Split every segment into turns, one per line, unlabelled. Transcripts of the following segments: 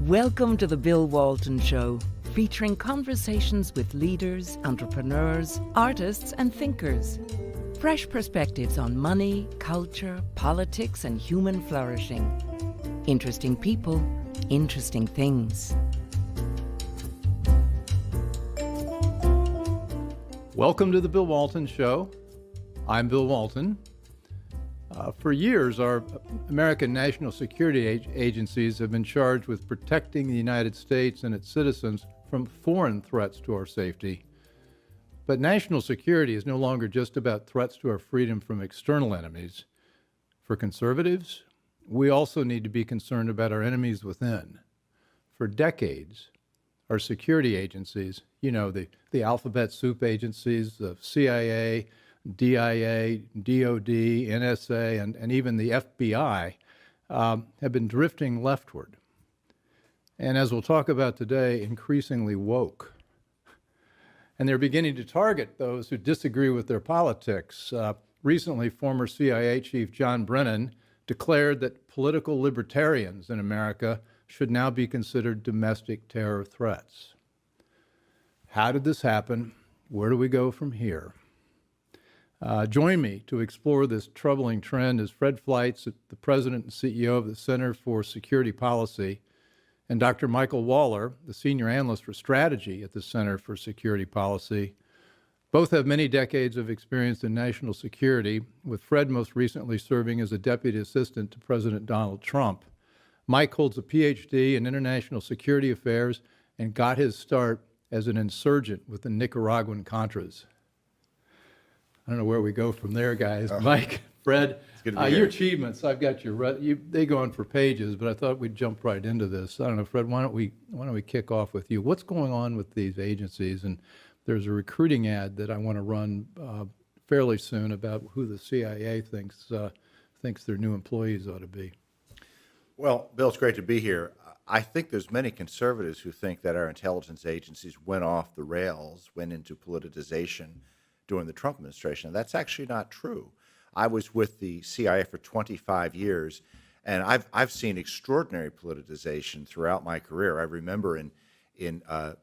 Welcome to the Bill Walton Show, featuring conversations with leaders, entrepreneurs, artists, and thinkers. Fresh perspectives on money, culture, politics, and human flourishing. Interesting people, interesting things.
Welcome to the Bill Walton Show. I'm Bill Walton. For years, our American national security agencies have been charged with protecting the United States and its citizens from foreign threats to our safety. But national security is no longer just about threats to our freedom from external enemies. For conservatives, we also need to be concerned about our enemies within. For decades, our security agencies, the alphabet soup agencies, the CIA, DIA, DOD, NSA, and even the FBI have been drifting leftward. And as we'll talk about today, increasingly woke. And they're beginning to target those who disagree with their politics. Recently, former CIA Chief John Brennan declared that political libertarians in America should now be considered domestic terror threats. How did this happen? Where do we go from here? Join me to explore this troubling trend is Fred Fleitz, the president and CEO of the Center for Security Policy, and Dr. Michael Waller, the senior analyst for strategy at the Center for Security Policy. Both have many decades of experience in national security, with Fred most recently serving as a deputy assistant to President Donald Trump. Mike holds a PhD in international security affairs and got his start as an insurgent with the Nicaraguan Contras. I don't know where we go from there, guys. Mike, Fred, your achievements, I've got they go on for pages, but I thought we'd jump right into this. I don't know, Fred, why don't we kick off with you? What's going on with these agencies? And there's a recruiting ad that I want to run fairly soon about who the CIA thinks their new employees ought to be.
Well, Bill, it's great to be here. I think there's many conservatives who think that our intelligence agencies went off the rails, went into politicization during the Trump administration. That's actually not true. I was with the CIA for 25 years, and I've seen extraordinary politicization throughout my career. I remember in the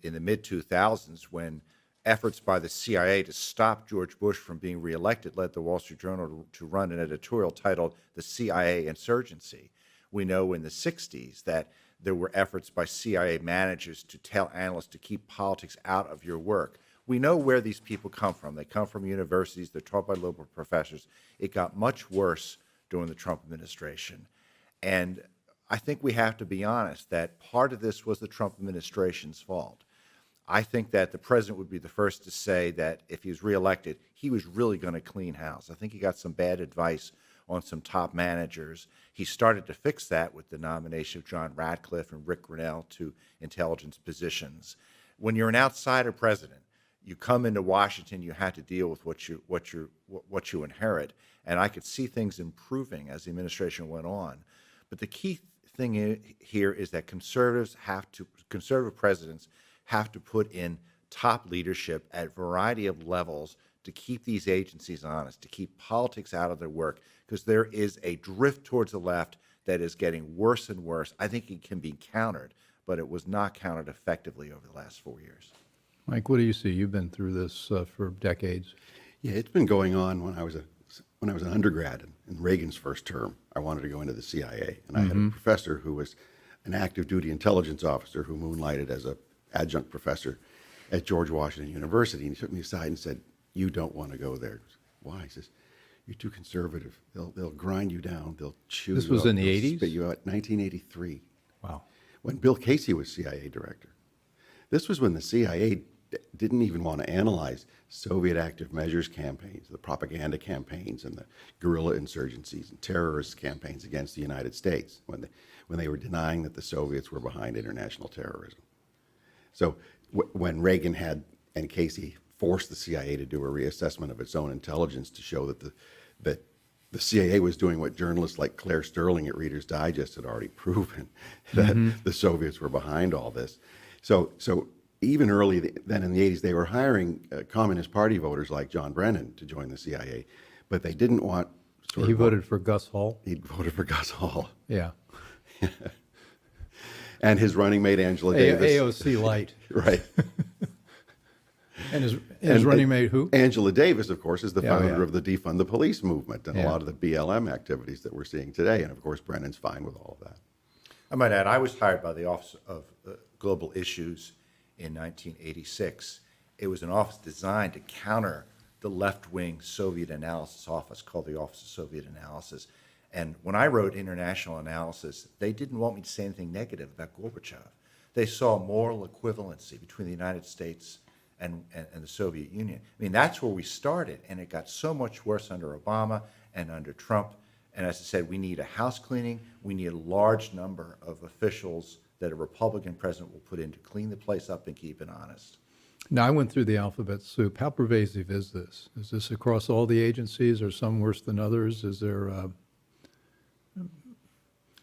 mid-2000s when efforts by the CIA to stop George Bush from being reelected led the Wall Street Journal to run an editorial titled "The CIA Insurgency." We know in the 60s that there were efforts by CIA managers to tell analysts to keep politics out of your work. We know where these people come from. They come from universities. They're taught by liberal professors. It got much worse during the Trump administration. And I think we have to be honest that part of this was the Trump administration's fault. I think that the president would be the first to say that if he was reelected, he was really going to clean house. I think he got some bad advice on some top managers. He started to fix that with the nomination of John Ratcliffe and Rick Grinnell to intelligence positions. When you're an outsider president, you come into Washington, you had to deal with what you inherit, and I could see things improving as the administration went on. But the key thing here is that conservative presidents have to put in top leadership at a variety of levels to keep these agencies honest, to keep politics out of their work, because there is a drift towards the left that is getting worse and worse. I think it can be countered, but it was not countered effectively over the last 4 years.
Mike, what do you see? You've been through this for decades.
Yeah, it's been going on when I was an undergrad in Reagan's first term. I wanted to go into the CIA, and I had a professor who was an active duty intelligence officer who moonlighted as an adjunct professor at George Washington University. And he took me aside and said, "You don't want to go there." Why? He says, "You're too conservative. They'll grind you down. They'll chew you up.
This was in the 80s?
Spit you out. 1983.
Wow.
When Bill Casey was CIA director. This was when the CIA didn't even want to analyze Soviet active measures campaigns, the propaganda campaigns, and the guerrilla insurgencies and terrorist campaigns against the United States when they were denying that the Soviets were behind international terrorism. So when Reagan and Casey forced the CIA to do a reassessment of its own intelligence to show that the CIA was doing what journalists like Claire Sterling at Reader's Digest had already proven, that the Soviets were behind all this. So even early then in the 80s, they were hiring Communist Party voters like John Brennan to join the CIA, but they didn't want.
He voted for Gus Hall?
He voted for Gus Hall.
Yeah.
And his running mate, Angela Davis.
AOC Light.
Right.
And his running mate who?
Angela Davis, of course, is the
Yeah,
founder
yeah.
of the Defund the Police movement and a
Yeah.
lot of the BLM activities that we're seeing today. And of course, Brennan's fine with all of that.
I might add, I was hired by the Office of Global Issues in 1986. It was an office designed to counter the left-wing Soviet analysis office called the Office of Soviet Analysis. And when I wrote international analysis, they didn't want me to say anything negative about Gorbachev. They saw moral equivalency between the United States and the Soviet Union. I mean, that's where we started, and it got so much worse under Obama and under Trump. And as I said, we need a house cleaning. We need a large number of officials that a Republican president will put in to clean the place up and keep it honest.
Now, I went through the alphabet soup. How pervasive is this? Is this across all the agencies? Are some worse than others? Is there?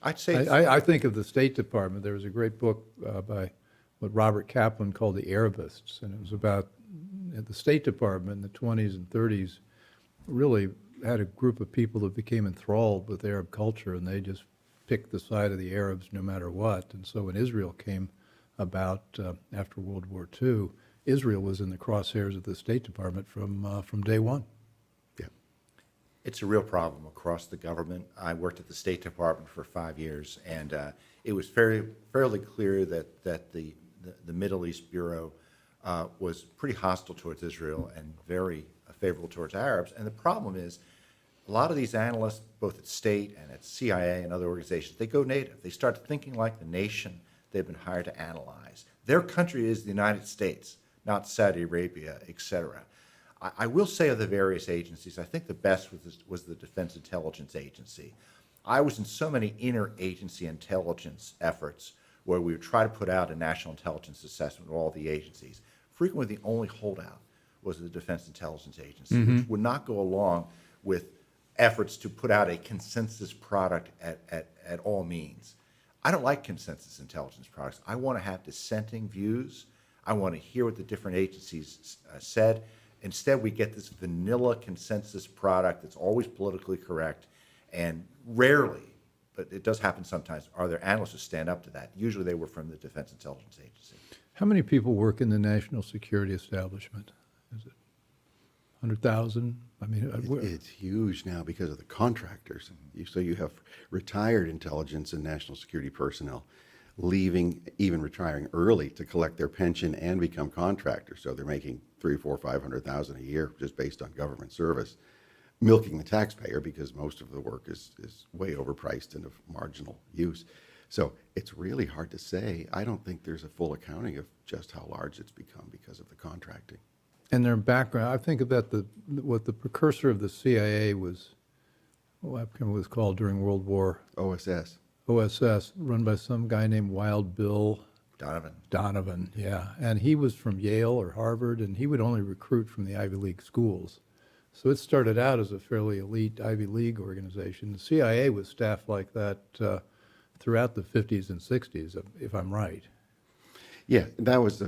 I'd say it's-
I think of the State Department. There was a great book by what Robert Kaplan called the Arabists, and it was about the State Department in the 20s and 30s really had a group of people that became enthralled with Arab culture, and they just picked the side of the Arabs no matter what. And so when Israel came about after World War II, Israel was in the crosshairs of the State Department from day one.
Yeah.
It's a real problem across the government. I worked at the State Department for 5 years, and it was fairly clear that the Middle East Bureau was pretty hostile towards Israel and very favorable towards Arabs. And the problem is, a lot of these analysts, both at state and at CIA and other organizations, they go native. They start thinking like the nation they've been hired to analyze. Their country is the United States, not Saudi Arabia, et cetera. I will say of the various agencies, I think the best was the Defense Intelligence Agency. I was in so many interagency intelligence efforts where we would try to put out a national intelligence assessment of all the agencies. Frequently, the only holdout was the Defense Intelligence Agency, which would not go along with efforts to put out a consensus product at all means. I don't like consensus intelligence products. I want to have dissenting views. I want to hear what the different agencies said. Instead, we get this vanilla consensus product that's always politically correct, and rarely, but it does happen sometimes, are there analysts who stand up to that. Usually they were from the Defense Intelligence Agency.
How many people work in the national security establishment? Is it 100,000? I mean,
It's huge now because of the contractors. So you have retired intelligence and national security personnel leaving, even retiring early to collect their pension and become contractors. So they're making 300,000, 400,000, 500,000 a year just based on government service, milking the taxpayer because most of the work is way overpriced and of marginal use. So it's really hard to say. I don't think there's a full accounting of just how large it's become because of the contracting.
and their background. I think of that what the precursor of the CIA was, I can't remember what it was called during World War.
OSS.
OSS, run by some guy named Wild Bill
Donovan.
yeah. And he was from Yale or Harvard, and he would only recruit from the Ivy League schools. So it started out as a fairly elite Ivy League organization. The CIA was staffed like that throughout the 50s and 60s, if I'm right.
Yeah, that was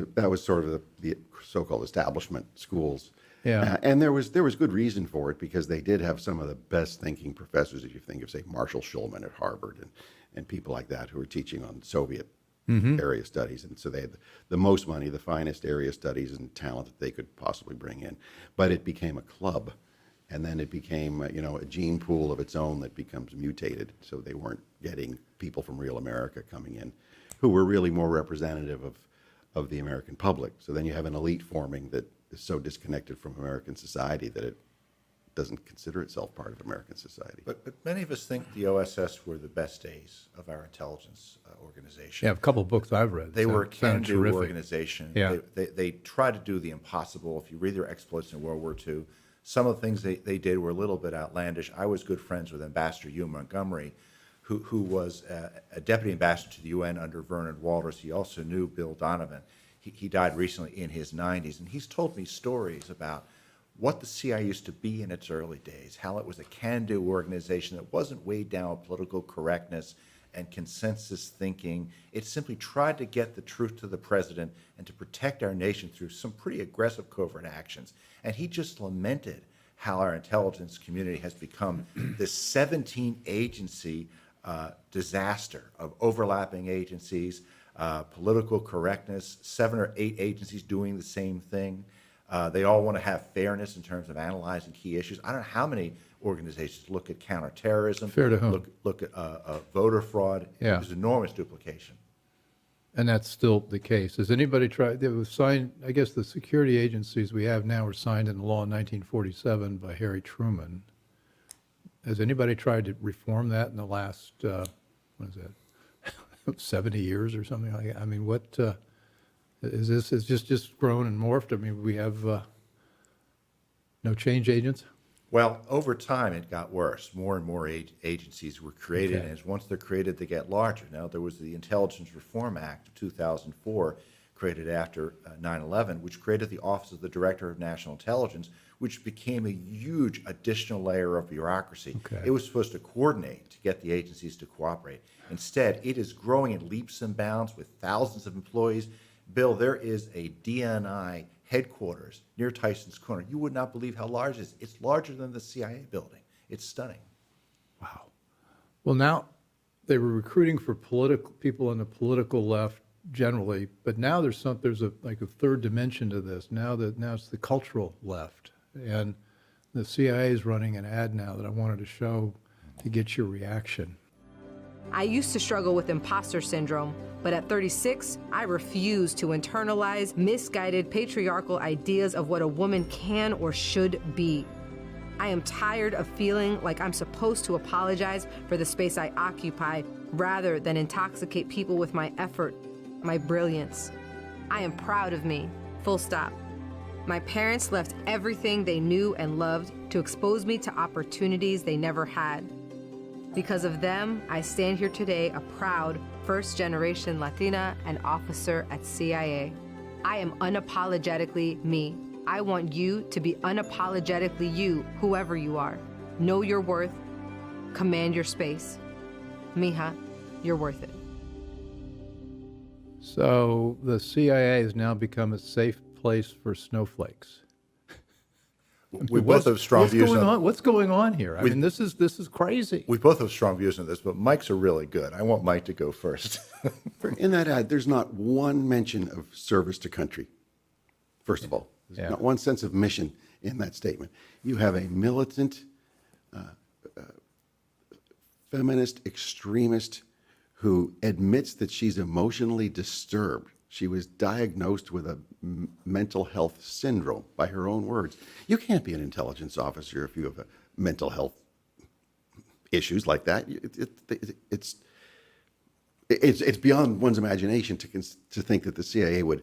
sort of the so-called establishment schools.
Yeah.
And there was good reason for it because they did have some of the best thinking professors, if you think of, say, Marshall Shulman at Harvard and people like that who were teaching on Soviet area studies. And so they had the most money, the finest area studies and talent that they could possibly bring in. But it became a club. And then it became, a gene pool of its own that becomes mutated. So they weren't getting people from real America coming in who were really more representative of the American public. So then you have an elite forming that is so disconnected from American society that it doesn't consider itself part of American society.
But many of us think the OSS were the best days of our intelligence organization.
Yeah, a couple of books I've read.
They were a
sound
can-do
terrific.
organization.
Yeah.
They tried to do the impossible. If you read their exploits in World War II, some of the things they did were a little bit outlandish. I was good friends with Ambassador Hugh Montgomery, who was a deputy ambassador to the UN under Vernon Walters. He also knew Bill Donovan. He died recently in his 90s, and he's told me stories about what the CIA used to be in its early days, how it was a can-do organization that wasn't weighed down with political correctness and consensus thinking. It simply tried to get the truth to the president and to protect our nation through some pretty aggressive covert actions. And he just lamented how our intelligence community has become this 17-agency disaster of overlapping agencies, political correctness, 7 or 8 agencies doing the same thing. They all want to have fairness in terms of analyzing key issues. I don't know how many organizations look at counterterrorism,
Fair to whom?
look at voter fraud.
Yeah.
There's enormous duplication.
And that's still the case. Has anybody tried, it was signed, I guess the security agencies we have now were signed into law in 1947 by Harry Truman. Has anybody tried to reform that in the last, what is that, 70 years or something like that? I mean, what, is this, is just grown and morphed? I mean, we have no change agents?
Well, over time, it got worse. More and more agencies were created,
Okay.
and once they're created, they get larger. Now, there was the Intelligence Reform Act of 2004, created after 9/11, which created the Office of the Director of National Intelligence, which became a huge additional layer of bureaucracy.
Okay.
It was supposed to coordinate to get the agencies to cooperate. Instead, it is growing in leaps and bounds with thousands of employees. Bill, there is a DNI headquarters near Tyson's Corner. You would not believe how large it is. It's larger than the CIA building. It's stunning.
Wow. Well, now they were recruiting for political people on the political left generally, but now there's like a third dimension to this. Now it's the cultural left, and the CIA is running an ad now that I wanted to show to get your reaction.
I used to struggle with imposter syndrome, but at 36, I refuse to internalize misguided patriarchal ideas of what a woman can or should be. I am tired of feeling like I'm supposed to apologize for the space I occupy rather than intoxicate people with my effort, my brilliance. I am proud of me, full stop. My parents left everything they knew and loved to expose me to opportunities they never had. Because of them, I stand here today a proud first-generation Latina and officer at CIA. I am unapologetically me. I want you to be unapologetically you, whoever you are. Know your worth. Command your space. Mija, you're worth it.
So the CIA has now become a safe place for snowflakes.
We both have strong views on
What's going on here? I mean, this is crazy.
We both have strong views on this, but Mike's are really good. I want Mike to go first.
In that ad, there's not one mention of service to country. First of all, there's not one sense of mission in that statement. You have a militant, feminist extremist who admits that she's emotionally disturbed. She was diagnosed with a mental health syndrome, by her own words. You can't be an intelligence officer if you have a mental health issues like that. It's beyond one's imagination to think that the CIA would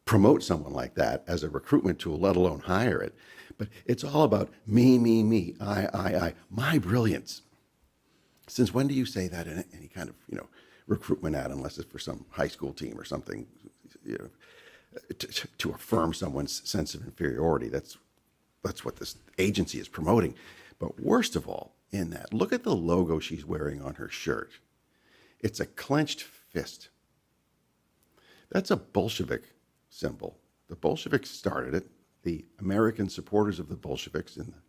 promote someone like that as a recruitment tool, let alone hire it. But it's all about me, I, my brilliance. Since when do you say that in any kind of, recruitment ad, unless it's for some high school team or something, to affirm someone's sense of inferiority? That's what this agency is promoting. But worst of all, in that, look at the logo she's wearing on her shirt. It's a clenched fist. That's a Bolshevik symbol. The Bolsheviks started it. The American supporters of the Bolsheviks in the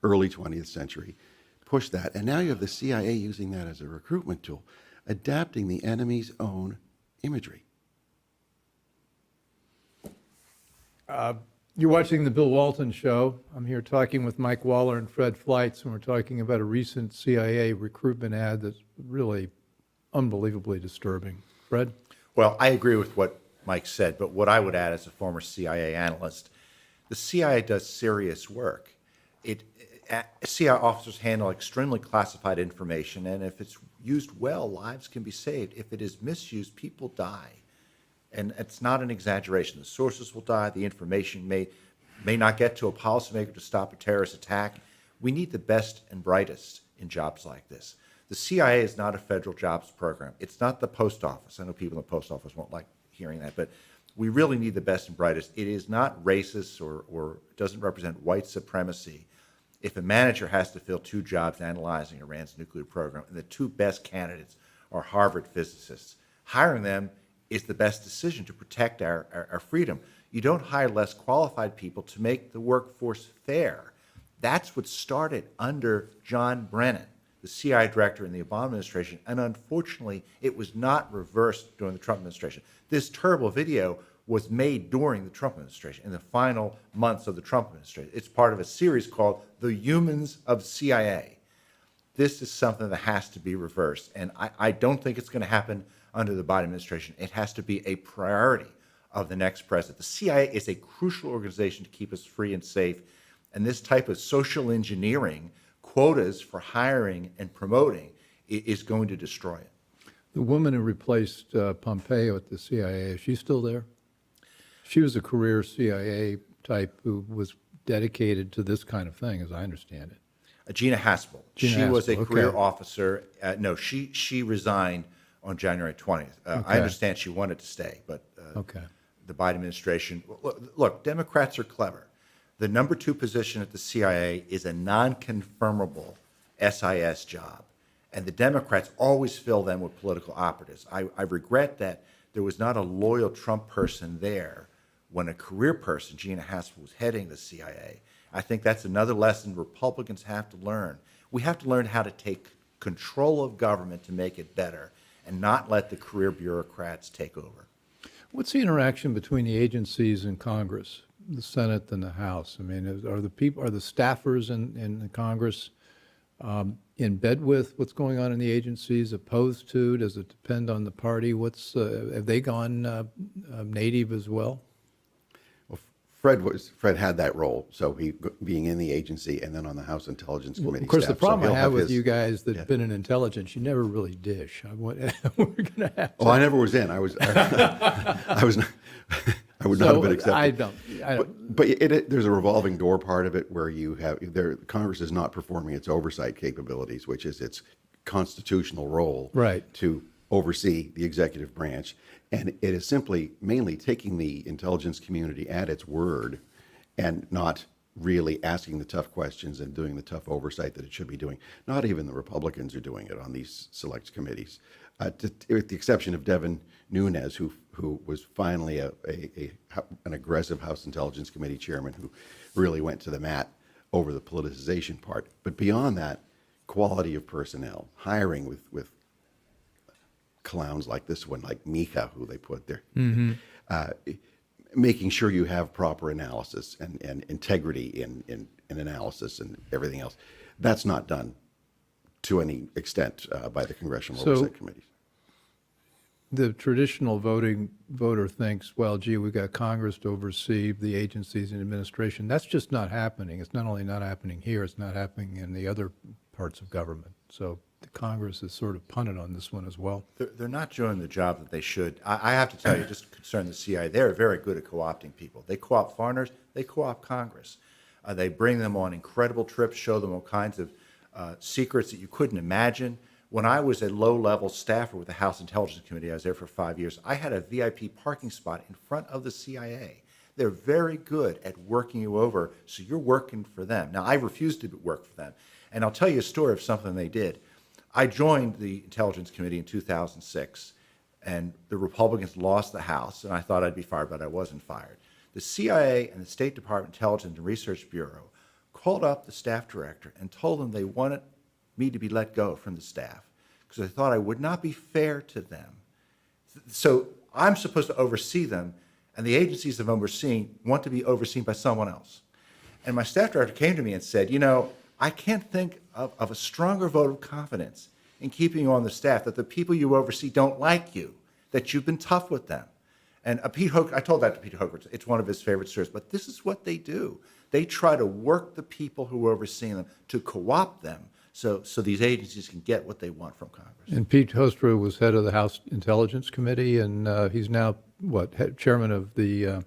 early 20th century pushed that. And now you have the CIA using that as a recruitment tool, adapting the enemy's own imagery.
You're watching the Bill Walton Show. I'm here talking with Mike Waller and Fred Fleitz, and we're talking about a recent CIA recruitment ad that's really unbelievably disturbing. Fred?
Well, I agree with what Mike said, but what I would add as a former CIA analyst, the CIA does serious work. CIA officers handle extremely classified information, and if it's used well, lives can be saved. If it is misused, people die. And it's not an exaggeration. The sources will die. The information may not get to a policymaker to stop a terrorist attack. We need the best and brightest in jobs like this. The CIA is not a federal jobs program. It's not the post office. I know people in the post office won't like hearing that, but we really need the best and brightest. It is not racist or doesn't represent white supremacy if a manager has to fill 2 jobs analyzing Iran's nuclear program, and the 2 best candidates are Harvard physicists. Hiring them is the best decision to protect our freedom. You don't hire less qualified people to make the workforce fair. That's what started under John Brennan. The the CIA director in the Obama administration, and unfortunately, it was not reversed during the Trump administration. This terrible video was made during the Trump administration, in the final months of the Trump administration. It's part of a series called The Humans of CIA. This is something that has to be reversed, and I don't think it's going to happen under the Biden administration. It has to be a priority of the next president. The CIA is a crucial organization to keep us free and safe, and this type of social engineering, quotas for hiring and promoting, is going to destroy it.
The woman who replaced Pompeo at the CIA, is she still there? She was a career CIA type who was dedicated to this kind of thing, as I understand it.
Gina Haspel.
Gina
She was a
Haspel,
career
okay.
officer. No, she resigned on January 20th. I
Okay.
understand she wanted to stay, but
Okay.
the Biden administration. Look, Democrats are clever. The number 2 position at the CIA is a non-confirmable SIS job, and the Democrats always fill them with political operatives. I regret that there was not a loyal Trump person there when a career person, Gina Haspel, was heading the CIA. I think that's another lesson Republicans have to learn. We have to learn how to take control of government to make it better and not let the career bureaucrats take over.
What's the interaction between the agencies and Congress, the Senate and the House? I mean, are the staffers in the Congress in bed with what's going on in the agencies, opposed to? Does it depend on the party? Have they gone native as well?
Fred had that role, so he being in the agency and then on the House Intelligence Committee.
Of course,
staff,
the problem
so
I
he'll
have with
his-
you guys that've
yeah.
been in intelligence, you never really dish. We're going to have
Oh, I never was in. I was. I was. Not, I would not have been accepted.
I don't.
But there's a revolving door part of it where you have Congress is not performing its oversight capabilities, which is its constitutional role,
Right.
to oversee the executive branch, and it is simply mainly taking the intelligence community at its word, and not really asking the tough questions and doing the tough oversight that it should be doing. Not even the Republicans are doing it on these select committees, with the exception of Devin Nunes, who was finally an aggressive House Intelligence Committee chairman who really went to the mat over the politicization part. But beyond that, quality of personnel, hiring with clowns like this one, like Mika, who they put there, making sure you have proper analysis and integrity in analysis and everything else. That's not done to any extent by the congressional oversight committees.
The traditional voter thinks, well, gee, we've got Congress to oversee the agencies and administration. That's just not happening. It's not only not happening here, it's not happening in the other parts of government. So the Congress is sort of punted on this one as well.
They're not doing the job that they should. I have to tell you, just concerning the CIA, they're very good at co-opting people. They co-opt foreigners, they co-opt Congress. They bring them on incredible trips, show them all kinds of secrets that you couldn't imagine. When I was a low-level staffer with the House Intelligence Committee, I was there for 5 years, I had a VIP parking spot in front of the CIA. They're very good at working you over, so you're working for them. Now, I refused to work for them, and I'll tell you a story of something they did. I joined the Intelligence Committee in 2006, and the Republicans lost the House, and I thought I'd be fired, but I wasn't fired. The CIA and the State Department Intelligence and Research Bureau called up the staff director and told them they wanted me to be let go from the staff because they thought I would not be fair to them. So I'm supposed to oversee them, and the agencies I'm overseeing want to be overseen by someone else. And my staff director came to me and said, you know, I can't think of a stronger vote of confidence in keeping you on the staff, that the people you oversee don't like you, that you've been tough with them. And Pete Hoke, I told that to Pete Hoke, it's one of his favorite stories, but this is what they do. They try to work the people who are overseeing them to co-opt them so these agencies can get what they want from Congress.
And Pete Hostra was head of the House Intelligence Committee, and he's now, chairman of the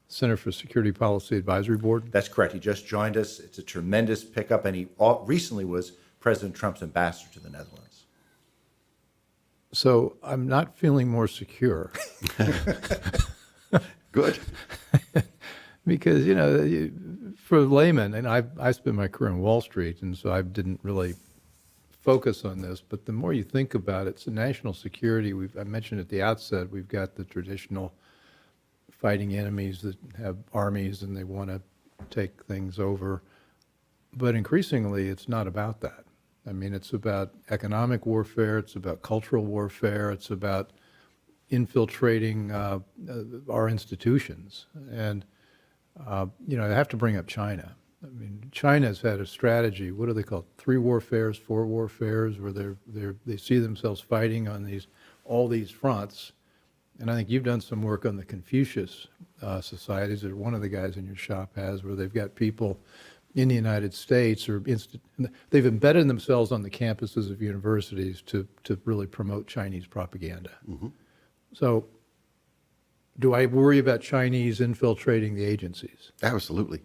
Center for Security Policy Advisory Board?
That's correct. He just joined us. It's a tremendous pickup, and he recently was President Trump's ambassador to the Netherlands.
So I'm not feeling more secure.
Good.
Because, you know, for laymen, and I spent my career on Wall Street, and so I didn't really focus on this, but the more you think about it, it's national security. I mentioned at the outset, we've got the traditional fighting enemies that have armies and they want to take things over. But increasingly, it's not about that. I mean, it's about economic warfare, it's about cultural warfare, it's about infiltrating our institutions. And, you know, I have to bring up China. I mean, China's had a strategy, what do they call it, 3 warfares, 4 warfares, where they see themselves fighting on all these fronts. And I think you've done some work on the Confucius societies that one of the guys in your shop has, where they've got people in the United States, or they've embedded themselves on the campuses of universities to really promote Chinese propaganda. Mm-hmm. So do I worry about Chinese infiltrating the agencies?
Absolutely.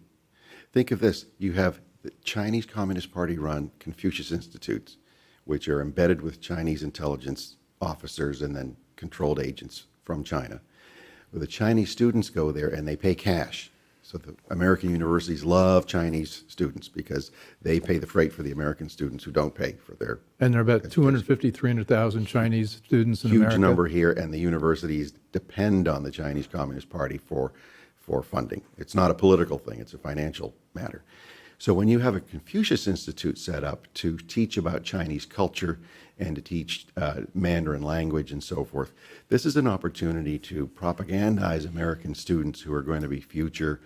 Think of this. You have the Chinese Communist Party run Confucius Institutes, which are embedded with Chinese intelligence officers and then controlled agents from China. Well, the Chinese students go there and they pay cash. So the American universities love Chinese students because they pay the freight for the American students who don't pay for their
And there are about 250, 300,000 Chinese students in
huge
America.
number here, and the universities depend on the Chinese Communist Party for funding. It's not a political thing, it's a financial matter. So when you have a Confucius Institute set up to teach about Chinese culture and to teach Mandarin language and so forth, this is an opportunity to propagandize American students who are going to be future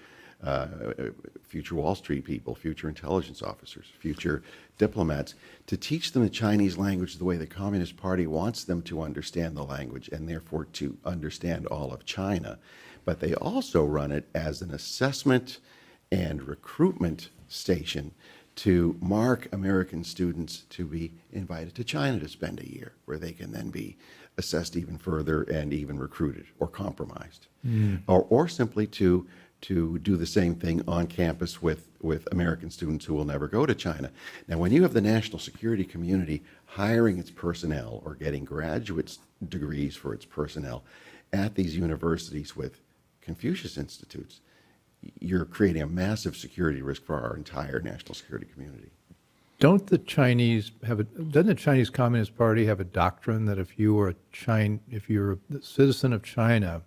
Wall Street people, future intelligence officers, future diplomats, to teach them the Chinese language the way the Communist Party wants them to understand the language, and therefore to understand all of China. But they also run it as an assessment and recruitment station to mark American students to be invited to China to spend a year, where they can then be assessed even further and even recruited or compromised. Or simply to do the same thing on campus with American students who will never go to China. Now, when you have the national security community hiring its personnel or getting graduate degrees for its personnel at these universities with Confucius Institutes, you're creating a massive security risk for our entire national security community.
Doesn't the Chinese Communist Party have a doctrine that if you're a citizen of China,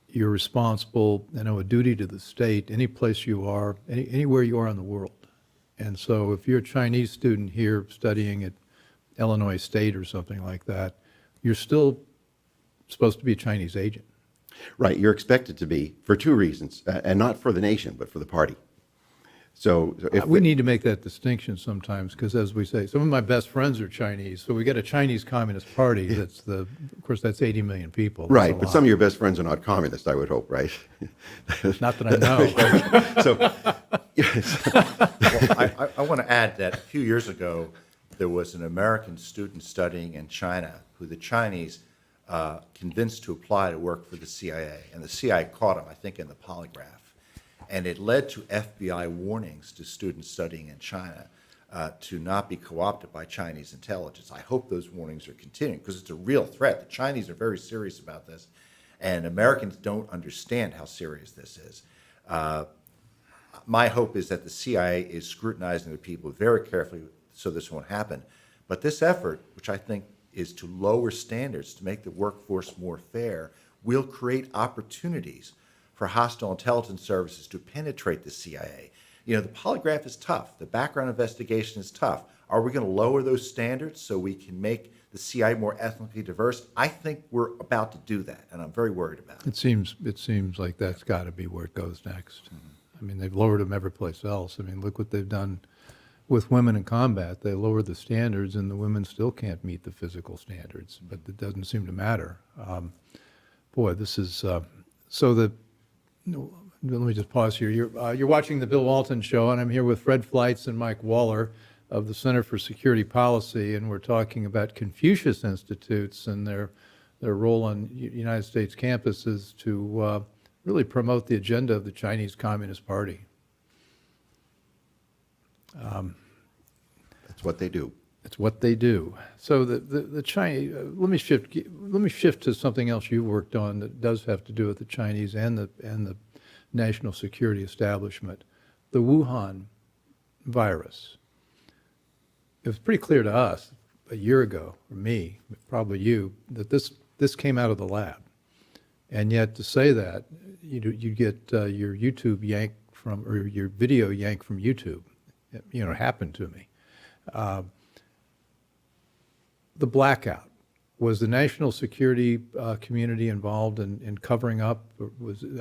you're responsible and owe a duty to the state any place you are, anywhere you are in the world? And so if you're a Chinese student here studying at Illinois State or something like that, you're still supposed to be a Chinese agent.
Right, you're expected to be for 2 reasons, and not for the nation, but for the party. So if
we need to make that distinction sometimes, because as we say, some of my best friends are Chinese, so we got a Chinese Communist Party that's of course, that's 80 million people. That's
right, but some of your best friends are not communist, I would hope, right?
Not that I know.
So, yes.
Well, I want to add that a few years ago, there was an American student studying in China who the Chinese convinced to apply to work for the CIA. And the CIA caught him, I think, in the polygraph. And it led to FBI warnings to students studying in China to not be co-opted by Chinese intelligence. I hope those warnings are continuing, because it's a real threat. The Chinese are very serious about this, and Americans don't understand how serious this is. My hope is that the CIA is scrutinizing the people very carefully so this won't happen. But this effort, which I think is to lower standards to make the workforce more fair, will create opportunities for hostile intelligence services to penetrate the CIA. You know, the polygraph is tough. The background investigation is tough. Are we going to lower those standards so we can make the CIA more ethnically diverse? I think we're about to do that, and I'm very worried about it.
It seems like that's got to be where it goes next. I mean, they've lowered them every place else. I mean, look what they've done with women in combat. They lowered the standards, and the women still can't meet the physical standards, but it doesn't seem to matter. Boy, this is so the. Let me just pause here. You're watching the Bill Walton Show, and I'm here with Fred Fleitz and Mike Waller of the Center for Security Policy, and we're talking about Confucius Institutes and their role on United States campuses to really promote the agenda of the Chinese Communist Party.
That's what they do.
It's what they do. So the Chinese. Let me shift to something else you worked on that does have to do with the Chinese and the national security establishment. The Wuhan virus. It was pretty clear to us a year ago, or me, probably you, that this came out of the lab, and yet to say that you get your YouTube yanked from, or your video yanked from YouTube. It happened to me. The blackout, was the national security community involved in covering up? Or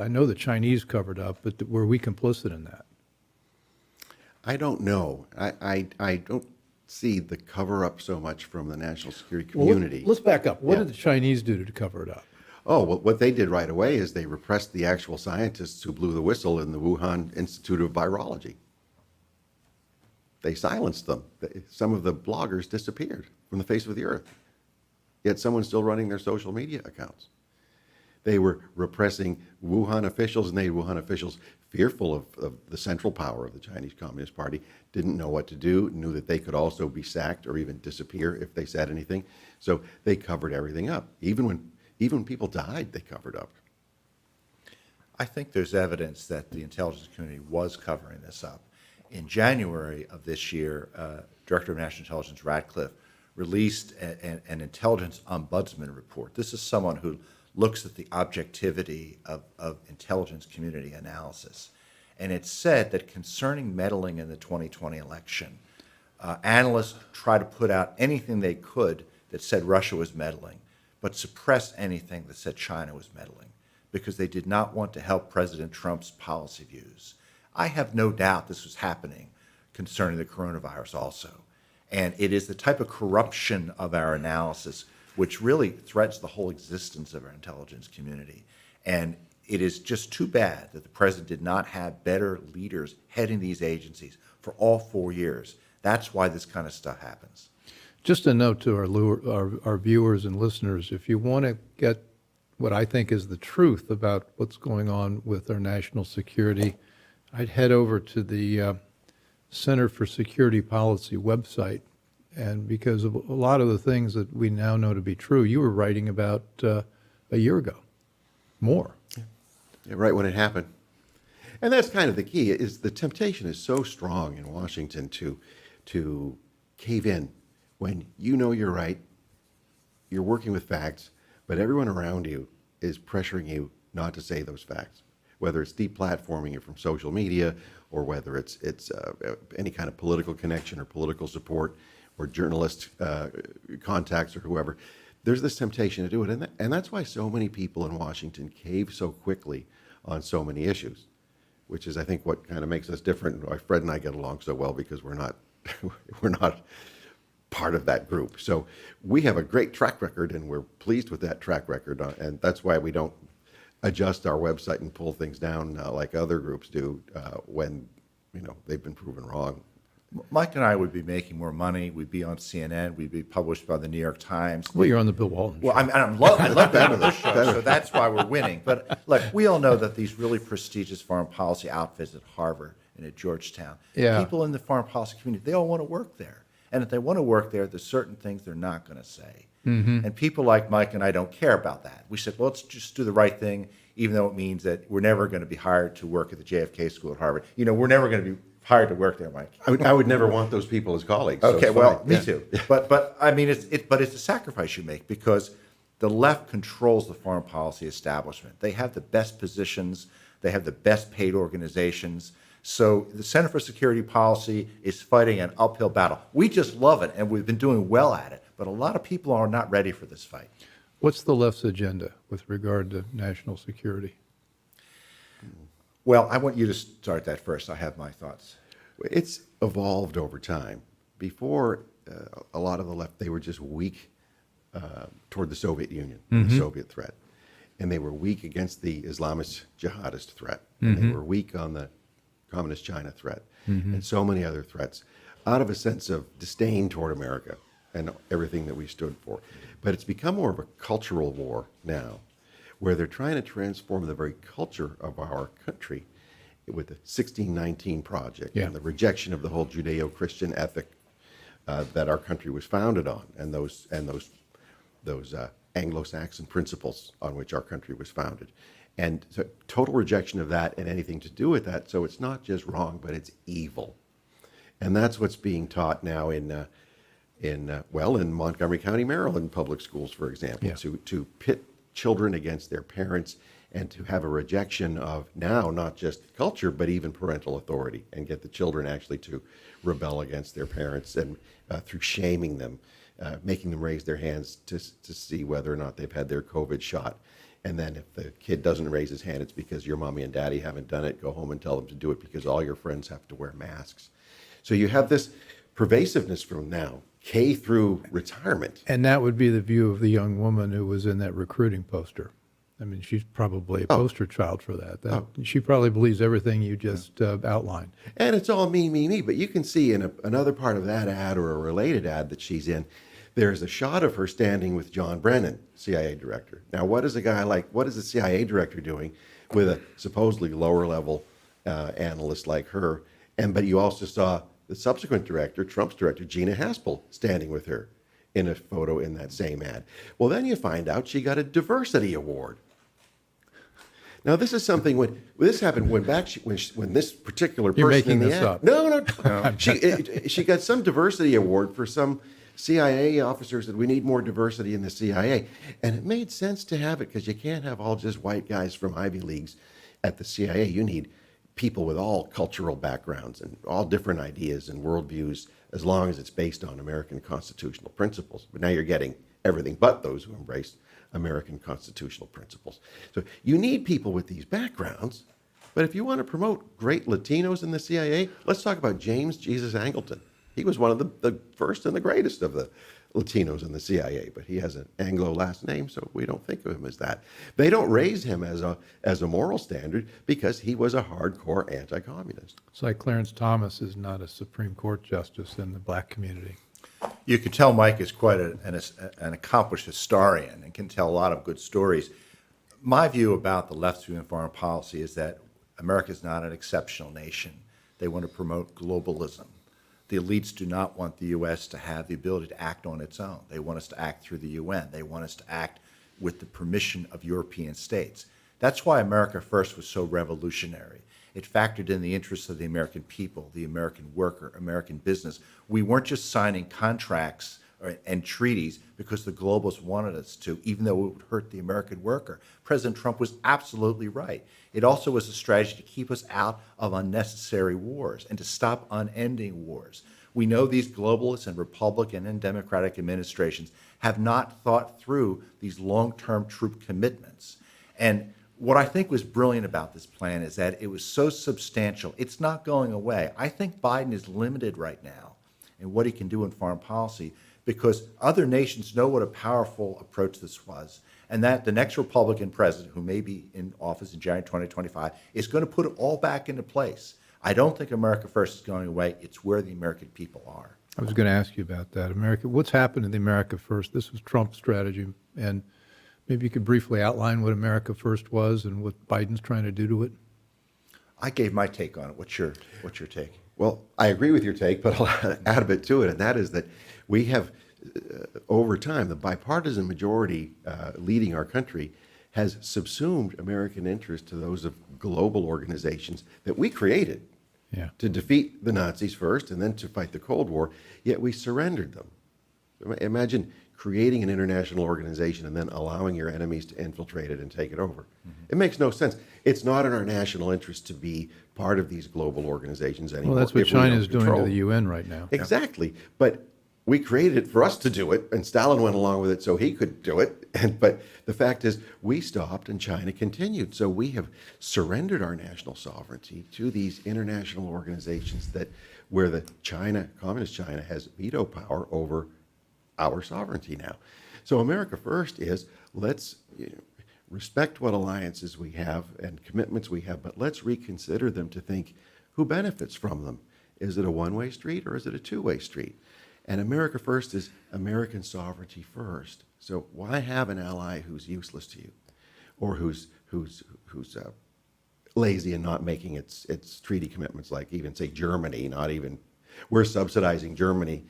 I know the Chinese covered up, but were we complicit in that?
I don't know. I don't see the cover-up so much from the national security community.
Well, let's back up. What
Yeah.
did the Chinese do to cover it up?
Oh, well, what they did right away is they repressed the actual scientists who blew the whistle in the Wuhan Institute of Virology. They silenced them. Some of the bloggers disappeared from the face of the earth. Yet someone's still running their social media accounts. They were repressing Wuhan officials, and Wuhan officials, fearful of the central power of the Chinese Communist Party, didn't know what to do, knew that they could also be sacked or even disappear if they said anything. So they covered everything up. Even when people died, they covered up.
I think there's evidence that the intelligence community was covering this up. In January of this year, Director of National Intelligence Radcliffe released an intelligence ombudsman report. This is someone who looks at the objectivity of intelligence community analysis. And it said that concerning meddling in the 2020 election, analysts tried to put out anything they could that said Russia was meddling, but suppress anything that said China was meddling, because they did not want to help President Trump's policy views. I have no doubt this was happening concerning the coronavirus also. And it is the type of corruption of our analysis which really threatens the whole existence of our intelligence community. And it is just too bad that the president did not have better leaders heading these agencies for all 4 years. That's why this kind of stuff happens.
Just a note to our viewers and listeners, if you want to get what I think is the truth about what's going on with our national security, I'd head over to the Center for Security Policy website. And because of a lot of the things that we now know to be true, you were writing about a year ago, more.
Yeah, right when it happened. And that's kind of the key, is the temptation is so strong in Washington to cave in when you know you're right, you're working with facts, but everyone around you is pressuring you not to say those facts, whether it's deplatforming you from social media or whether it's any kind of political connection or political support or journalist contacts or whoever. There's this temptation to do it, and that's why so many people in Washington cave so quickly on so many issues, which is, I think, what kind of makes us different. Why Fred and I get along so well, because we're not part of that group. So we have a great track record, and we're pleased with that track record, and that's why we don't adjust our website and pull things down like other groups do when they've been proven wrong.
Mike and I would be making more money. We'd be on CNN. We'd be published by the New York Times.
Well, you're on the Bill Walton show.
Well, I love that on this show, so that's why we're winning. But look, we all know that these really prestigious foreign policy outfits at Harvard and at Georgetown, people in the foreign policy community, they all want to work there. And if they want to work there, there's certain things they're not going to say. Mm-hmm. And people like Mike and I don't care about that. We said, well, let's just do the right thing, even though it means that we're never going to be hired to work at the JFK School at Harvard. We're never going to be hired to work there, Mike.
I would never want those people as colleagues.
Okay,
so
well,
fine.
me too. But I mean, it's a sacrifice you make, because the left controls the foreign policy establishment. They have the best positions. They have the best paid organizations. So the Center for Security Policy is fighting an uphill battle. We just love it, and we've been doing well at it. But a lot of people are not ready for this fight.
What's the left's agenda with regard to national security?
Well, I want you to start that first. I have my thoughts.
It's evolved over time. Before, a lot of the left, they were just weak toward the Soviet Union, the Soviet threat. And they were weak against the Islamist jihadist threat. And they were weak on the Communist China threat, and so many other threats, out of a sense of disdain toward America and everything that we stood for. But it's become more of a cultural war now, where they're trying to transform the very culture of our country with the 1619 Project and the rejection of the whole Judeo-Christian ethic that our country was founded on, and those Anglo-Saxon principles on which our country was founded. And so total rejection of that and anything to do with that. So it's not just wrong, but it's evil. And that's what's being taught now in Montgomery County, Maryland public schools, for example, to pit children against their parents and to have a rejection of now not just culture, but even parental authority, and get the children actually to rebel against their parents and through shaming them, making them raise their hands to see whether or not they've had their COVID shot. And then if the kid doesn't raise his hand, it's because your mommy and daddy haven't done it. Go home and tell them to do it because all your friends have to wear masks. So you have this pervasiveness from now, K through retirement.
And that would be the view of the young woman who was in that recruiting poster. I mean, she's probably a poster child for that. She probably believes everything you just outlined.
And it's all me, me, me. But you can see in another part of that ad or a related ad that she's in, there's a shot of her standing with John Brennan, CIA director. Now, what is the CIA director doing with a supposedly lower level analyst like her? But you also saw the subsequent director, Trump's director, Gina Haspel, standing with her in a photo in that same ad. Well, then you find out she got a diversity award. Now, this is something when this happened when this particular person
You're making
in the
this
ad,
up.
No. She got some diversity award for some CIA officers that we need more diversity in the CIA. And it made sense to have it because you can't have all just white guys from Ivy Leagues at the CIA. You need people with all cultural backgrounds and all different ideas and worldviews, as long as it's based on American constitutional principles. But now you're getting everything but those who embrace American constitutional principles. So you need people with these backgrounds. But if you want to promote great Latinos in the CIA, let's talk about James Jesus Angleton. He was one of the first and the greatest of the Latinos in the CIA, but he has an Anglo last name, so we don't think of him as that. They don't raise him as a moral standard because he was a hardcore anti-communist.
It's like Clarence Thomas is not a Supreme Court justice in the black community.
You can tell Mike is quite an accomplished historian and can tell a lot of good stories. My view about the left's view in foreign policy is that America is not an exceptional nation. They want to promote globalism. The elites do not want the U.S. to have the ability to act on its own. They want us to act through the UN. They want us to act with the permission of European states. That's why America First was so revolutionary. It factored in the interests of the American people, the American worker, American business. We weren't just signing contracts and treaties because the globalists wanted us to, even though it would hurt the American worker. President Trump was absolutely right. It also was a strategy to keep us out of unnecessary wars and to stop unending wars. We know these globalists and Republican and Democratic administrations have not thought through these long-term troop commitments. And what I think was brilliant about this plan is that it was so substantial. It's not going away. I think Biden is limited right now in what he can do in foreign policy because other nations know what a powerful approach this was, and that the next Republican president, who may be in office in January 2025, is going to put it all back into place. I don't think America First is going away. It's where the American people are.
I was going to ask you about that. What's happened in the America First? This was Trump's strategy, and maybe you could briefly outline what America First was and what Biden's trying to do to it.
I gave my take on it. What's your take?
Well, I agree with your take, but I'll add a bit to it, and that is that we have, over time, the bipartisan majority leading our country has subsumed American interests to those of global organizations that we created to defeat the Nazis first and then to fight the Cold War, yet we surrendered them. Imagine creating an international organization and then allowing your enemies to infiltrate it and take it over. It makes no sense. It's not in our national interest to be part of these global organizations anymore.
Well, that's what China's doing to the UN right now.
Exactly. But we created it for us to do it, and Stalin went along with it so he could do it. But the fact is, we stopped and China continued. So we have surrendered our national sovereignty to these international organizations where the Communist China has veto power over our sovereignty now. So America First is, let's respect what alliances we have and commitments we have, but let's reconsider them to think who benefits from them. Is it a one-way street or is it a two-way street? And America First is American sovereignty first. So why have an ally who's useless to you, or who's lazy and not making its treaty commitments, like even say Germany? We're subsidizing Germany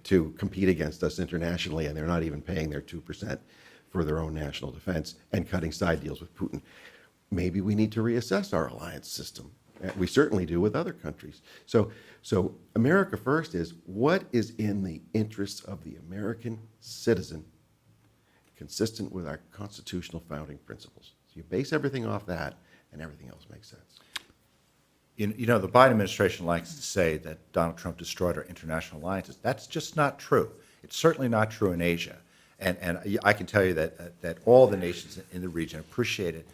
to compete against us internationally, and they're not even paying their 2% for their own national defense and cutting side deals with Putin. Maybe we need to reassess our alliance system. We certainly do with other countries. So America First is what is in the interests of the American citizen, consistent with our constitutional founding principles. So you base everything off that, and everything else makes sense.
You know, the Biden administration likes to say that Donald Trump destroyed our international alliances. That's just not true. It's certainly not true in Asia. And I can tell you that all the nations in the region appreciated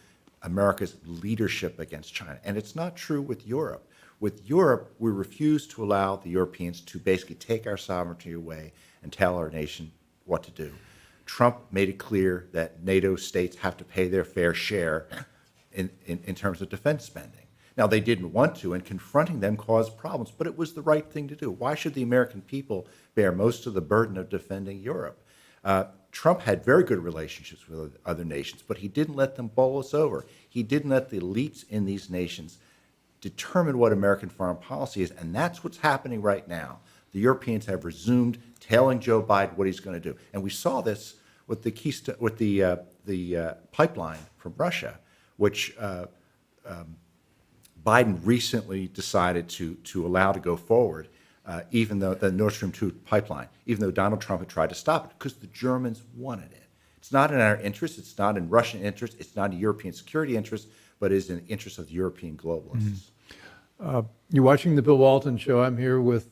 America's leadership against China. And it's not true with Europe. With Europe, we refuse to allow the Europeans to basically take our sovereignty away and tell our nation what to do. Trump made it clear that NATO states have to pay their fair share in terms of defense spending. Now, they didn't want to, and confronting them caused problems, but it was the right thing to do. Why should the American people bear most of the burden of defending Europe? Trump had very good relationships with other nations, but he didn't let them bowl us over. He didn't let the elites in these nations determine what American foreign policy is, and that's what's happening right now. The Europeans have resumed telling Joe Biden what he's going to do, and we saw this with the pipeline from Russia, which Biden recently decided to allow to go forward, even though the Nord Stream 2 pipeline, even though Donald Trump had tried to stop it, because the Germans wanted it. It's not in our interest. It's not in Russian interest. It's not in European security interest, but is in the interest of the European globalists.
You're watching the Bill Walton Show. I'm here with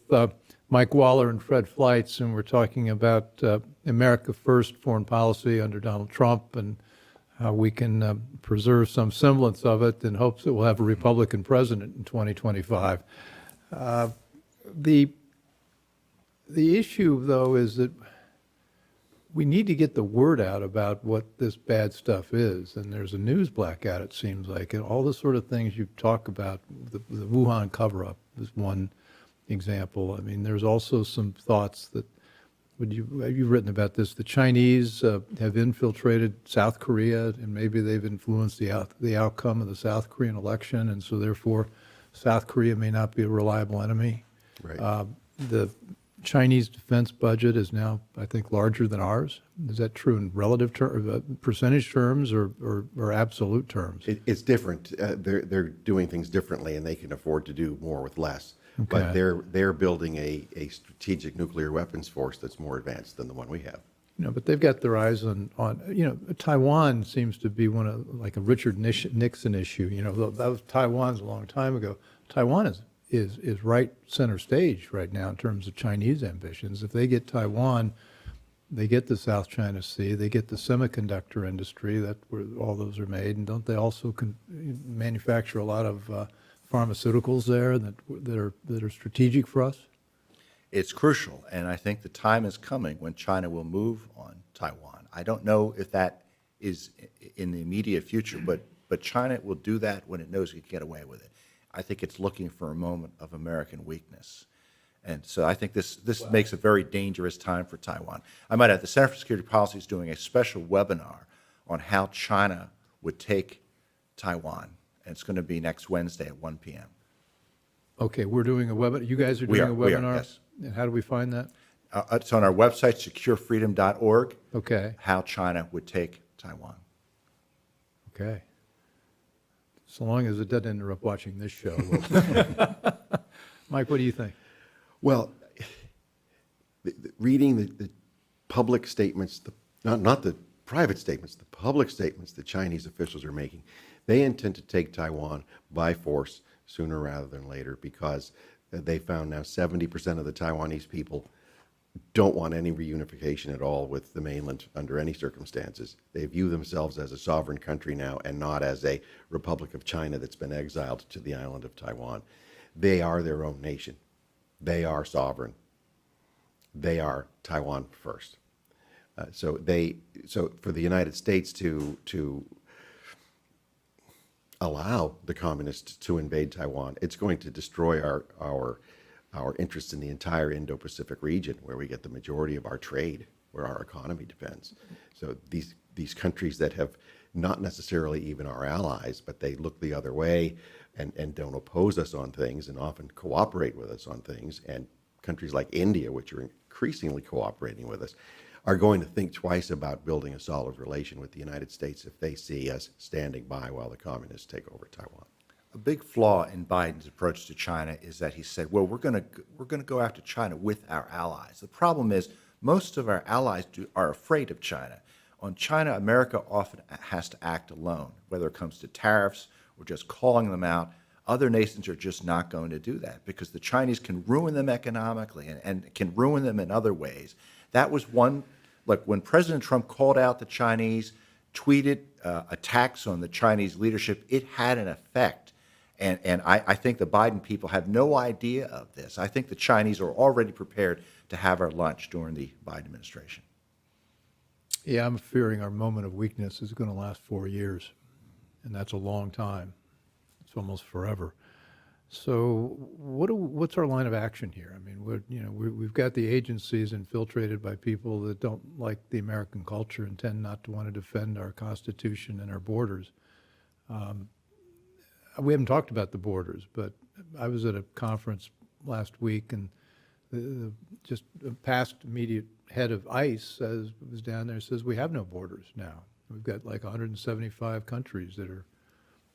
Mike Waller and Fred Fleitz, and we're talking about America First foreign policy under Donald Trump and how we can preserve some semblance of it in hopes that we'll have a Republican president in 2025. The issue, though, is that we need to get the word out about what this bad stuff is, and there's a news blackout, it seems like, and all the sort of things you talk about. The Wuhan cover-up is one example. I mean, there's also some thoughts that you've written about this. The Chinese have infiltrated South Korea, and maybe they've influenced the outcome of the South Korean election, and so therefore South Korea may not be a reliable enemy.
Right.
The Chinese defense budget is now, I think, larger than ours. Is that true in relative percentage terms or absolute terms?
It's different. They're doing things differently, and they can afford to do more with less.
Okay.
But they're building a strategic nuclear weapons force that's more advanced than the one we have.
But they've got their eyes on Taiwan seems to be one of, like, a Richard Nixon issue. That was Taiwan's a long time ago. Taiwan is right center stage right now in terms of Chinese ambitions. If they get Taiwan, they get the South China Sea, they get the semiconductor industry, that where all those are made, and don't they also manufacture a lot of pharmaceuticals there that are strategic for us?
It's crucial, and I think the time is coming when China will move on Taiwan. I don't know if that is in the immediate future, but China will do that when it knows it can get away with it. I think it's looking for a moment of American weakness. And so I think this makes a very dangerous time for Taiwan. I might add, the Center for Security Policy is doing a special webinar on how China would take Taiwan, and it's going to be next Wednesday at 1 p.m.
Okay, we're doing a webinar. You guys are doing a webinar?
We are, yes.
And how do we find that?
It's on our website, securefreedom.org.
Okay.
How China would take Taiwan.
Okay. So long as it doesn't interrupt watching this show. Mike, what do you think?
Well, reading the public statements, not the private statements, the public statements that Chinese officials are making, they intend to take Taiwan by force sooner rather than later, because they found now 70% of the Taiwanese people don't want any reunification at all with the mainland under any circumstances. They view themselves as a sovereign country now and not as a Republic of China that's been exiled to the island of Taiwan. They are their own nation. They are sovereign. They are Taiwan first. So for the United States to allow the communists to invade Taiwan, it's going to destroy our interest in the entire Indo-Pacific region, where we get the majority of our trade, where our economy depends. So these countries that have not necessarily even our allies, but they look the other way and don't oppose us on things and often cooperate with us on things, and countries like India, which are increasingly cooperating with us, are going to think twice about building a solid relation with the United States if they see us standing by while the communists take over Taiwan.
A big flaw in Biden's approach to China is that he said, well, we're going to go after China with our allies. The problem is most of our allies are afraid of China. On China, America often has to act alone, whether it comes to tariffs or just calling them out. Other nations are just not going to do that because the Chinese can ruin them economically and can ruin them in other ways. That was one, like when President Trump called out the Chinese, tweeted attacks on the Chinese leadership, it had an effect. And I think the Biden people have no idea of this. I think the Chinese are already prepared to have our lunch during the Biden administration.
Yeah, I'm fearing our moment of weakness is going to last 4 years, and that's a long time. It's almost forever. So what's our line of action here? I mean, we've got the agencies infiltrated by people that don't like the American culture and tend not to want to defend our Constitution and our borders. We haven't talked about the borders, but I was at a conference last week, and just a past immediate head of ICE was down there, says we have no borders now. We've got like 175 countries that are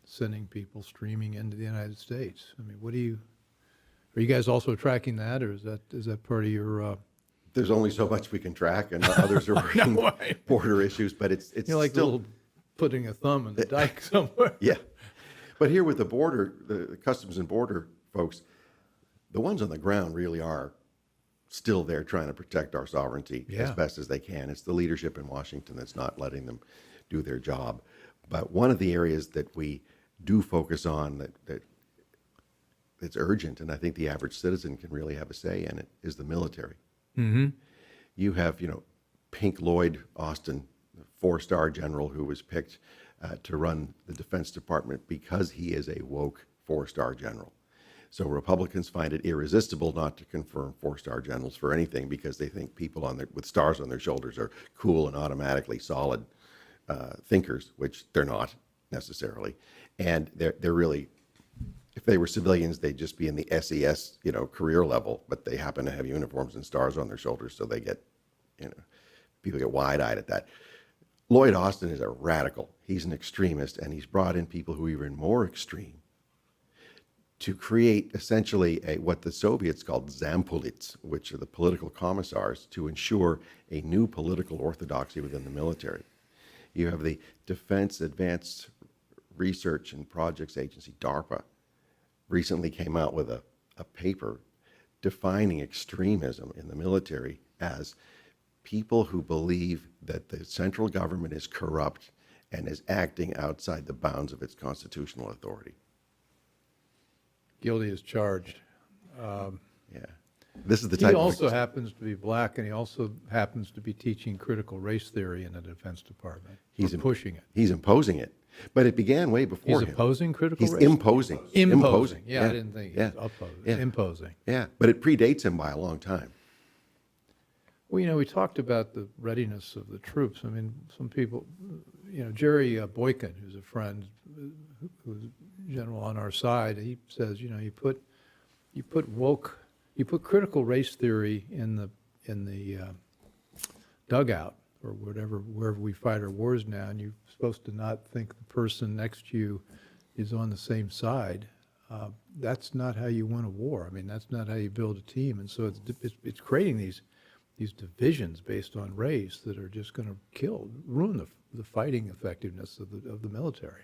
sending people streaming into the United States. I mean, are you guys also tracking that, or is that part of your?
There's only so much we can track, and others are working border issues, but it's
Like
still
little putting a thumb in the dike somewhere.
Yeah. But here with the border, the Customs and Border folks, the ones on the ground really are still there trying to protect our sovereignty as best as they can. It's the leadership in Washington that's not letting them do their job. But one of the areas that we do focus on that's urgent, and I think the average citizen can really have a say in it, is the military.
Mm-hmm.
You have, Pink Lloyd Austin, the 4-star general who was picked to run the Defense Department because he is a woke 4-star general. So Republicans find it irresistible not to confirm 4-star generals for anything because they think people with stars on their shoulders are cool and automatically solid thinkers, which they're not necessarily. And they're really, if they were civilians, they'd just be in the SES, career level, but they happen to have uniforms and stars on their shoulders, so they get, people get wide-eyed at that. Lloyd Austin is a radical. He's an extremist, and he's brought in people who are even more extreme to create essentially what the Soviets called Zampolits, which are the political commissars, to ensure a new political orthodoxy within the military. You have the Defense Advanced Research and Projects Agency, DARPA, recently came out with a paper defining extremism in the military as people who believe that the central government is corrupt and is acting outside the bounds of its constitutional authority.
Guilty as charged.
Yeah. This is the type
He
of
also happens to be black, and he also happens to be teaching critical race theory in the Defense Department. He's pushing it.
He's imposing it. But it began way before him.
He's opposing critical
He's
race?
imposing.
Imposing. Yeah, I didn't think he was opposing.
Yeah.
Imposing.
Yeah, but it predates him by a long time.
Well, we talked about the readiness of the troops. I mean, some people, Jerry Boykin, who's a friend, who's general on our side, he says, you put critical race theory in the dugout or wherever we fight our wars now, and you're supposed to not think the person next to you is on the same side. That's not how you win a war. I mean, that's not how you build a team. And so it's creating these divisions based on race that are just going to ruin the fighting effectiveness of the military.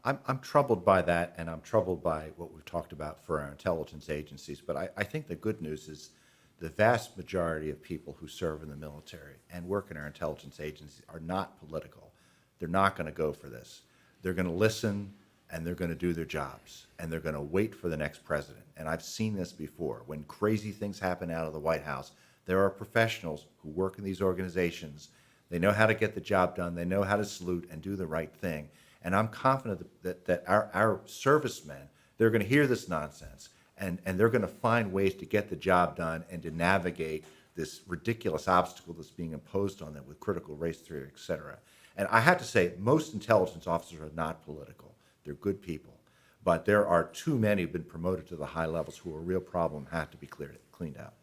I'm troubled by that, and I'm troubled by what we've talked about for our intelligence agencies. But I think the good news is the vast majority of people who serve in the military and work in our intelligence agencies are not political. They're not going to go for this. They're going to listen, and they're going to do their jobs, and they're going to wait for the next president. And I've seen this before. When crazy things happen out of the White House, there are professionals who work in these organizations. They know how to get the job done. They know how to salute and do the right thing. And I'm confident that our servicemen, they're going to hear this nonsense, and they're going to find ways to get the job done and to navigate this ridiculous obstacle that's being imposed on them with critical race theory, et cetera. And I have to say, most intelligence officers are not political. They're good people. But there are too many who've been promoted to the high levels who are a real problem, have to be cleaned out.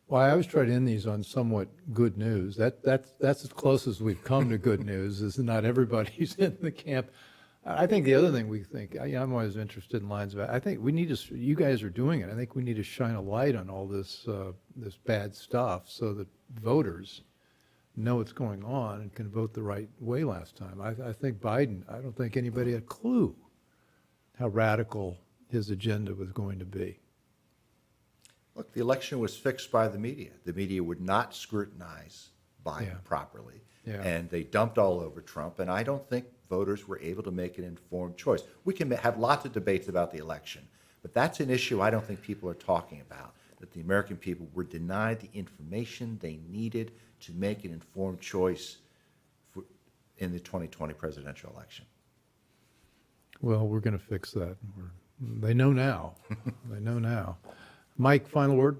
Well, I always try to end these on somewhat good news. That's as close as we've come to good news, is not everybody's in the camp. I think the other thing we think, I'm always interested in lines of, I think we need to, you guys are doing it, I think we need to shine a light on all this bad stuff so that voters know what's going on and can vote the right way last time. I think Biden, I don't think anybody had a clue how radical his agenda was going to be.
Look, the election was fixed by the media. The media would not scrutinize Biden
Yeah.
properly,
Yeah.
and they dumped all over Trump, and I don't think voters were able to make an informed choice. We can have lots of debates about the election, but that's an issue I don't think people are talking about, that the American people were denied the information they needed to make an informed choice in the 2020 presidential election.
Well, we're going to fix that. They know now. They know now. Mike, final word?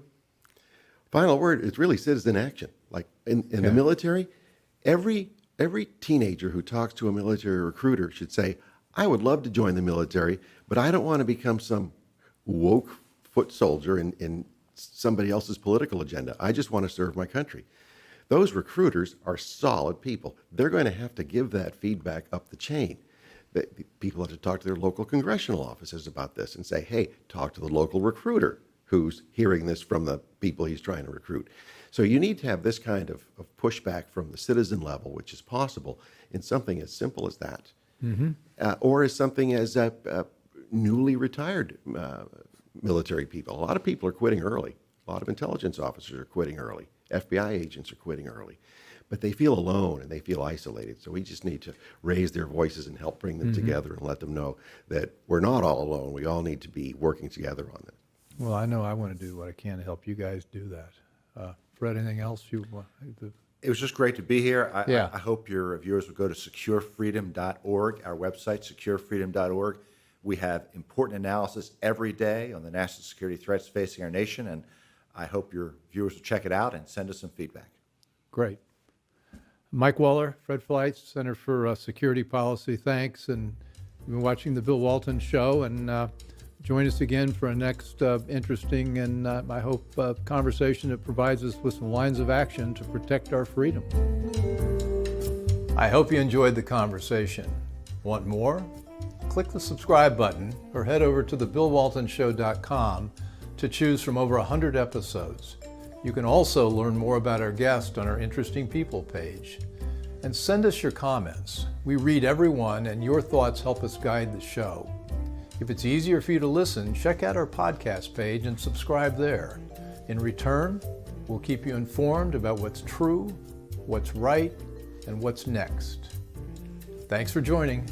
Final word is really citizen action. Like in the military, every teenager who talks to a military recruiter should say, I would love to join the military, but I don't want to become some woke foot soldier in somebody else's political agenda. I just want to serve my country. Those recruiters are solid people. They're going to have to give that feedback up the chain. People have to talk to their local congressional offices about this and say, hey, talk to the local recruiter who's hearing this from the people he's trying to recruit. So you need to have this kind of pushback from the citizen level, which is possible in something as simple as that, or as something as newly retired military people. A lot of people are quitting early. A lot of intelligence officers are quitting early. FBI agents are quitting early. But they feel alone and they feel isolated. So we just need to raise their voices and help bring them together and let them know that we're not all alone. We all need to be working together on this.
Well, I know I want to do what I can to help you guys do that. Fred, anything else you want?
It was just great to be here.
Yeah.
I hope your viewers will go to securefreedom.org, our website, securefreedom.org. We have important analysis every day on the national security threats facing our nation, and I hope your viewers will check it out and send us some feedback.
Great. Mike Waller, Fred Fleitz, Center for Security Policy, thanks. And you've been watching The Bill Walton Show, and join us again for a next interesting and I hope conversation that provides us with some lines of action to protect our freedom. I hope you enjoyed the conversation. Want more? Click the subscribe button or head over to thebillwaltonshow.com to choose from over 100 episodes. You can also learn more about our guest on our Interesting People page. And send us your comments. We read every one, and your thoughts help us guide the show. If it's easier for you to listen, check out our podcast page and subscribe there. In return, we'll keep you informed about what's true, what's right, and what's next. Thanks for joining.